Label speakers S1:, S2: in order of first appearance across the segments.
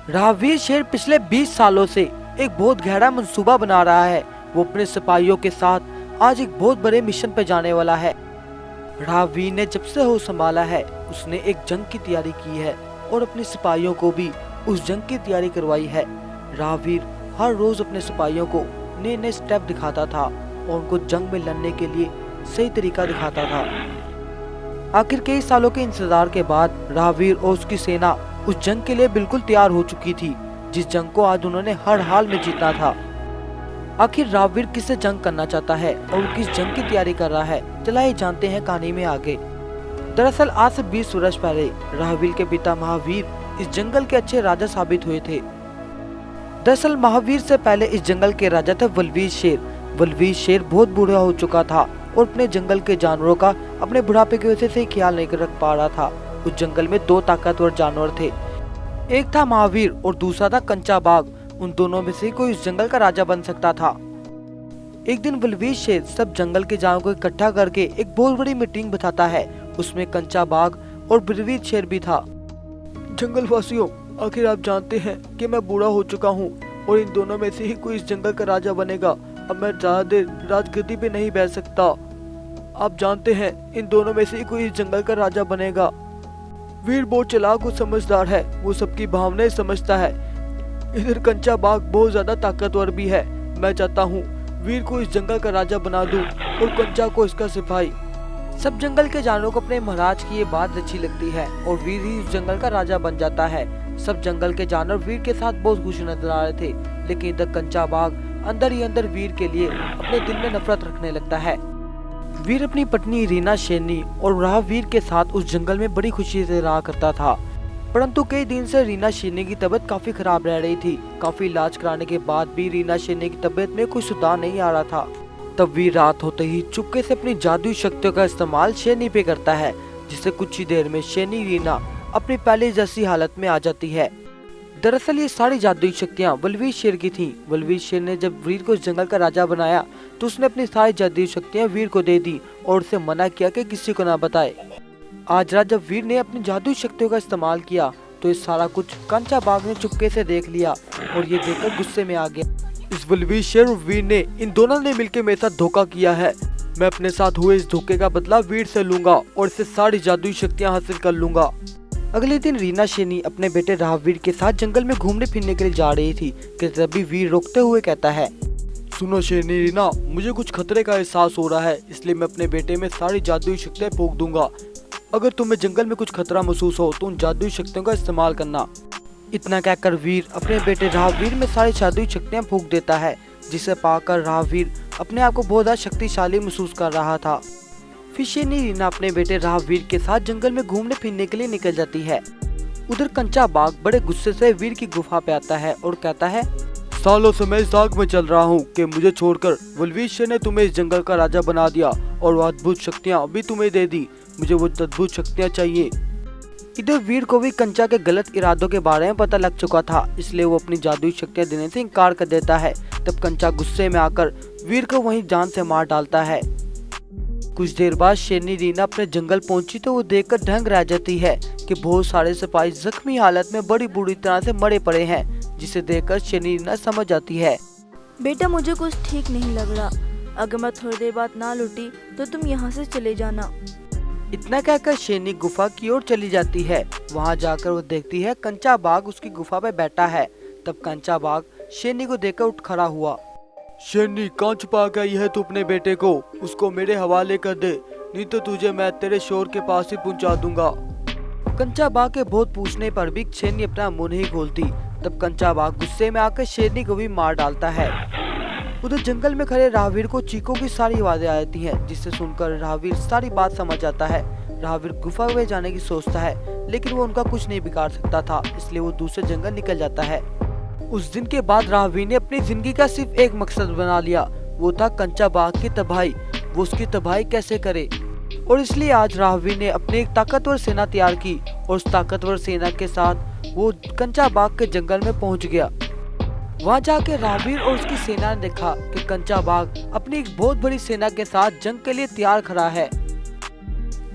S1: राहवीर शेर पिछले 20 सालों से एक बहुत गहरा मंसूबा बना रहा है। वो अपने सिपाहियों के साथ आज एक बहुत बड़े मिशन पे जाने वाला है। राहवीर ने जब से होश संभाला है उसने एक जंग की तैयारी की है और अपने सिपाहियों को भी उस जंग की तैयारी करवाई है। राहवीर हर रोज अपने सिपाहियों को नए नए स्टेप दिखाता था और उनको जंग में लड़ने के लिए सही तरीका दिखाता था। आखिर कई सालों के इंतजार के बाद राहवीर और उसकी सेना उस जंग के लिए बिल्कुल तैयार हो चुकी थी, जिस जंग को आज उन्होंने हर हाल में जीतना था। आखिर राहवीर किससे जंग करना चाहता है और वो किस जंग की तैयारी कर रहा है, चलाइए जानते हैं कहानी में आगे। दरअसल आज से 20 वर्ष पहले राहवीर के पिता महावीर इस जंगल के अच्छे राजा साबित हुए थे। दरअसल महावीर से पहले इस जंगल के राजा थे वलवीर शेर। वलवीर शेर बहुत बूढ़ा हो चुका था और अपने जंगल के जानवरों का अपने बुढ़ापे की वजह से ख्याल नहीं रख पा रहा था। उस जंगल में दो ताकतवर जानवर थे, एक था महावीर और दूसरा था कंचा बाघ। उन दोनों में से कोई इस जंगल का राजा बन सकता था। एक दिन वलवीर शेर सब जंगल के जानवरों को इकट्ठा करके एक बहुत बड़ी मीटिंग बिठाता है। उसमें कंचा बाघ और वलवीर शेर भी था। जंगल वासियों, आखिर आप जानते हैं कि मैं बूढ़ा हो चुका हूँ और इन दोनों में से ही कोई इस जंगल का राजा बनेगा। अब मैं ज्यादा देर राजगद्दी पे नहीं बैठ सकता। आप जानते हैं इन दोनों में से ही कोई इस जंगल का राजा बनेगा। वीर बहुत चालाक और समझदार है, वो सबकी भावनाएं समझता है। इधर कंचा बाघ बहुत ज्यादा ताकतवर भी है। मैं चाहता हूँ वीर को इस जंगल का राजा बना दूं और कंचा को इसका सिपाही। सब जंगल के जानवरों को अपने महाराज की ये बात अच्छी लगती है और वीर ही इस जंगल का राजा बन जाता है। सब जंगल के जानवर वीर के साथ बहुत खुश नजर आ रहे थे, लेकिन इधर कंचा बाघ अंदर ही अंदर वीर के लिए अपने दिल में नफरत रखने लगता है। वीर अपनी पत्नी रीना शेरनी और राहवीर के साथ उस जंगल में बड़ी खुशी से रहा करता था, परंतु कई दिन से रीना शेरनी की तबीयत काफी खराब रह रही थी। काफी इलाज कराने के बाद भी रीना शेरनी की तबीयत में कोई सुधार नहीं आ रहा था। तब वीर रात होते ही चुपके से अपनी जादुई शक्तियों का इस्तेमाल शेरनी पे करता है, जिससे कुछ ही देर में शेरनी रीना अपनी पहले जैसी हालत में आ जाती है। दरअसल ये सारी जादुई शक्तियाँ वलवीर शेर की थीं। वलवीर शेर ने जब वीर को इस जंगल का राजा बनाया तो उसने अपनी सारी जादुई शक्तियाँ वीर को दे दी और उसे मना किया कि किसी को ना बताए। आज रात जब वीर ने अपनी जादुई शक्तियों का इस्तेमाल किया तो इस सारा कुछ कंचा बाघ ने चुपके से देख लिया और ये देखकर गुस्से में आ गया। इस वलवीर शेर और वीर ने इन दोनों ने मिलकर मेरे साथ धोखा किया है। मैं अपने साथ हुए इस धोखे का बदला वीर से लूंगा और इससे सारी जादुई शक्तियाँ हासिल कर लूंगा। अगले दिन रीना शेरनी अपने बेटे राहवीर के साथ जंगल में घूमने फिरने के लिए जा रही थी कि तभी वीर रोकते हुए कहता है, सुनो शेरनी रीना, मुझे कुछ खतरे का एहसास हो रहा है, इसलिए मैं अपने बेटे में सारी जादुई शक्तियाँ फूंक दूंगा। अगर तुम्हें जंगल में कुछ खतरा महसूस हो तो उन जादुई शक्तियों का इस्तेमाल करना। इतना कहकर वीर अपने बेटे राहवीर में सारी जादुई शक्तियाँ फूंक देता है, जिसे पाकर राहवीर अपने आप को बहुत ज्यादा शक्तिशाली महसूस कर रहा था। फिर शेरनी रीना अपने बेटे राहवीर के साथ जंगल में घूमने फिरने के लिए निकल जाती है। उधर कंचा बाघ बड़े गुस्से से वीर की गुफा पे आता है और कहता है, सालों से मैं इस आग में चल रहा हूँ कि मुझे छोड़कर वलवीर शेर ने तुम्हें इस जंगल का राजा बना दिया और वो अद्भुत शक्तियाँ भी तुम्हें दे दी। मुझे वो अद्भुत शक्तियाँ चाहिए। इधर वीर को भी कंचा के गलत इरादों के बारे में पता लग चुका था, इसलिए वो अपनी जादुई शक्तियाँ देने से इनकार कर देता है। तब कंचा गुस्से में आकर वीर को वहीं जान से मार डालता है। कुछ देर बाद शेरनी रीना अपने जंगल पहुंची तो वो देखकर दंग रह जाती है कि बहुत सारे सिपाही जख्मी हालत में बड़ी बुरी तरह से मरे पड़े हैं, जिसे देखकर शेरनी रीना समझ जाती है,
S2: बेटा मुझे कुछ ठीक नहीं लग रहा। अगर मैं थोड़ी देर बाद ना लौटी तो तुम यहाँ से चले जाना।
S1: इतना कहकर शेरनी गुफा की ओर चली जाती है। वहाँ जाकर वो देखती है कंचा बाघ उसकी गुफा पे बैठा है। तब कंचा बाघ शेरनी को देखकर उठ खड़ा हुआ। शेरनी, कहाँ छुपा गई है तू अपने बेटे को? उसको मेरे हवाले कर दे, नहीं तो तुझे मैं तेरे शोर के पास ही पहुंचा दूंगा। कंचा बाघ के बहुत पूछने पर भी शेरनी अपना मुंह नहीं खोलती। तब कंचा बाघ गुस्से में आकर शेरनी को भी मार डालता है। उधर जंगल में खड़े राहवीर को चीखों की सारी आवाजें आती हैं, जिससे सुनकर राहवीर सारी बात समझ आता है। राहवीर गुफा में जाने की सोचता है, लेकिन वो उनका कुछ नहीं बिगाड़ सकता था, इसलिए वो दूसरे जंगल निकल जाता है। उस दिन के बाद राहवीर ने अपनी जिंदगी का सिर्फ एक मकसद बना लिया, वो था कंचा बाघ की तबाही। वो उसकी तबाही कैसे करे, और इसलिए आज राहवीर ने अपनी एक ताकतवर सेना तैयार की और उस ताकतवर सेना के साथ वो कंचा बाघ के जंगल में पहुंच गया। वहां जाके राहवीर और उसकी सेना ने देखा कि कंचा बाघ अपनी एक बहुत बड़ी सेना के साथ जंग के लिए तैयार खड़ा है।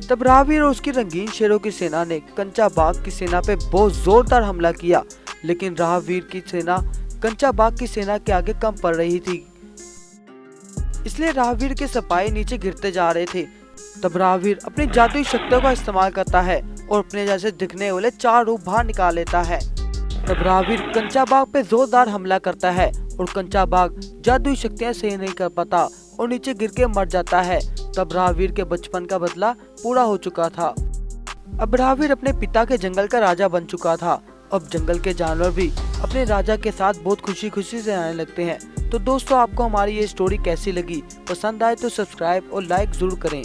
S1: तब राहवीर और उसकी रंगीन शेरों की सेना ने कंचा बाघ की सेना पे बहुत जोरदार हमला किया। लेकिन राहवीर की सेना कंचा बाग की सेना के आगे कम पड़ रही थी, इसलिए राहवीर के सिपाही नीचे गिरते जा रहे थे। तब राहवीर अपनी जादुई शक्तियों का इस्तेमाल करता है और अपने जैसे दिखने वाले 4 रूप बाहर निकाल लेता है। तब राहवीर कंचा बाग पे जोरदार हमला करता है और कंचा बाग जादुई शक्तियां सही नहीं कर पाता और नीचे गिर के मर जाता है। तब राहवीर के बचपन का बदला पूरा हो चुका था। अब राहवीर अपने पिता के जंगल का राजा बन चुका था। अब जंगल के जानवर भी अपने राजा के साथ बहुत खुशी खुशी से रहने लगते हैं। तो दोस्तों, आपको हमारी ये स्टोरी कैसी लगी? पसंद आए तो सब्सक्राइब और लाइक जरूर करें।